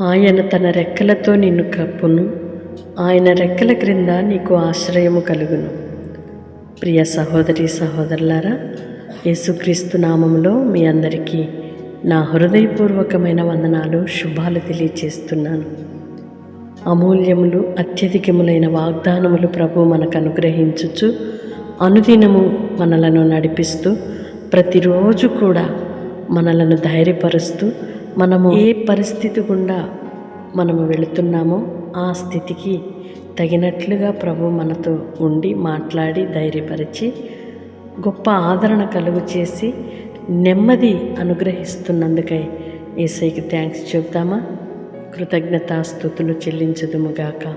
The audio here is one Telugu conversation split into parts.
ఆయన తన రెక్కలతో నిన్ను కప్పును, ఆయన రెక్కల క్రింద నీకు ఆశ్రయము కలుగును. ప్రియ సహోదరి సహోదరులారా, యేసుక్రీస్తు నామములో మీ అందరికీ నా హృదయపూర్వకమైన వందనాలు, శుభాలు తెలియచేస్తున్నాను. అమూల్యములు, అత్యధికములైన వాగ్దానములు ప్రభు మనకు అనుగ్రహించుచు అనుదినము మనలను నడిపిస్తూ, ప్రతిరోజు కూడా మనలను ధైర్యపరుస్తూ, మనము ఏ పరిస్థితి గుండా మనము వెళుతున్నామో ఆ స్థితికి తగినట్లుగా ప్రభు మనతో ఉండి మాట్లాడి ధైర్యపరిచి గొప్ప ఆదరణ కలుగు చేసి నెమ్మది అనుగ్రహిస్తున్నందుకై యేసయ్యకి థ్యాంక్స్ చెప్తామా? కృతజ్ఞతాస్తుతులు చెల్లించదుముగాక.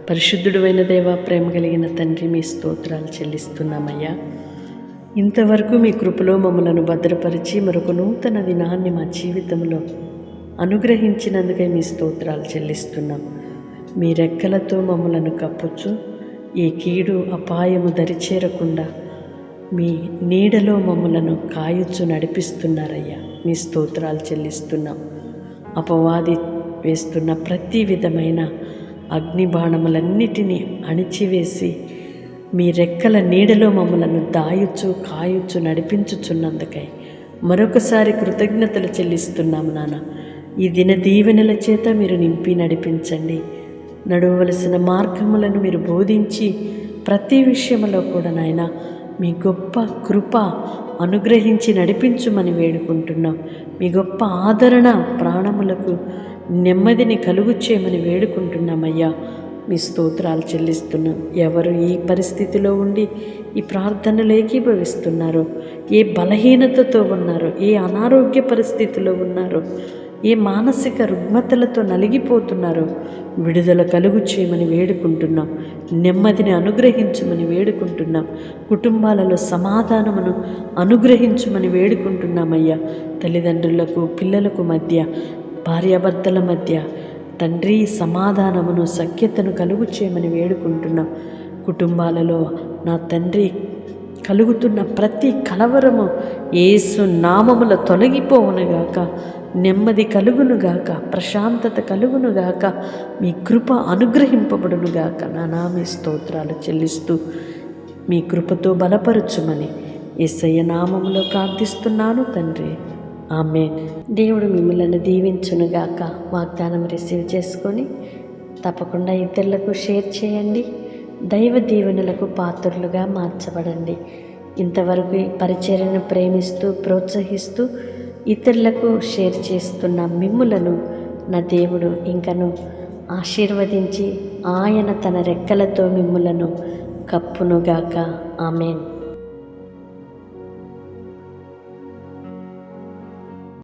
పరిశుద్ధుడైన దేవా, ప్రేమ కలిగిన తండ్రి, మీ స్తోత్రాలు చెల్లిస్తున్నామయ్యా. ఇంతవరకు మీ కృపలో మమ్మలను భద్రపరిచి మరొక నూతన దినాన్ని మా జీవితంలో అనుగ్రహించినందుకై మీ స్తోత్రాలు చెల్లిస్తున్నాం. మీ రెక్కలతో మమ్మలను కప్పుచు ఈ కీడు అపాయము దరిచేరకుండా మీ నీడలో మమ్మలను కాయుచు నడిపిస్తున్నారయ్యా. మీ స్తోత్రాలు చెల్లిస్తున్నాం. అపవాది వేస్తున్న ప్రతి విధమైన అగ్నిబాణములన్నిటినీ అణిచివేసి మీ రెక్కల నీడలో మమ్మలను దాయుచు కాయుచు నడిపించుచున్నందుకై మరొకసారి కృతజ్ఞతలు చెల్లిస్తున్నాము నాన్న. ఈ దిన దీవెనల చేత మీరు నింపి నడిపించండి. నడవలసిన మార్గములను మీరు బోధించి ప్రతి విషయంలో కూడా నాయన మీ గొప్ప కృప అనుగ్రహించి నడిపించుమని వేడుకుంటున్నాం. మీ గొప్ప ఆదరణ ప్రాణములకు నెమ్మదిని కలుగు చేయమని వేడుకుంటున్నామయ్యా. మీ స్తోత్రాలు చెల్లిస్తున్నాం. ఎవరు ఈ పరిస్థితిలో ఉండి ఈ ప్రార్థనలు ఏకీభవిస్తున్నారో, ఏ బలహీనతతో ఉన్నారో, ఏ అనారోగ్య పరిస్థితిలో ఉన్నారో, ఏ మానసిక రుగ్మతలతో నలిగిపోతున్నారో విడుదల కలుగు చేయమని వేడుకుంటున్నాం. నెమ్మదిని అనుగ్రహించమని వేడుకుంటున్నాం. కుటుంబాలలో సమాధానమును అనుగ్రహించమని వేడుకుంటున్నామయ్యా. తల్లిదండ్రులకు పిల్లలకు మధ్య, భార్యాభర్తల మధ్య తండ్రి సమాధానమును సఖ్యతను కలుగు చేయమని వేడుకుంటున్నాం. కుటుంబాలలో నా తండ్రి కలుగుతున్న ప్రతి కలవరము యేసు నామముల తొలగిపోవునుగాక. నెమ్మది కలుగునుగాక, ప్రశాంతత కలుగునుగాక, మీ కృప అనుగ్రహింపబడునుగాక. మీ స్తోత్రాలు చెల్లిస్తూ మీ కృపతో బలపరచుమని యేసయ్య నామములో ప్రార్థిస్తున్నాను తండ్రి. ఆమేన్. దేవుడు మిమ్మల్ని దీవించునుగాక. వాగ్దానం రిసీవ్ చేసుకొని తప్పకుండా ఇతరులకు షేర్ చేయండి. దైవ దీవెనలకు పాత్రులుగా మార్చబడండి. ఇంతవరకు ఈ పరిచర్యను ప్రేమిస్తూ ప్రోత్సహిస్తూ ఇతరులకు షేర్ చేస్తున్న మిమ్ములను నా దేవుడు ఇంకను ఆశీర్వదించి ఆయన తన రెక్కలతో మిమ్ములను కప్పునుగాక. ఆమేన్.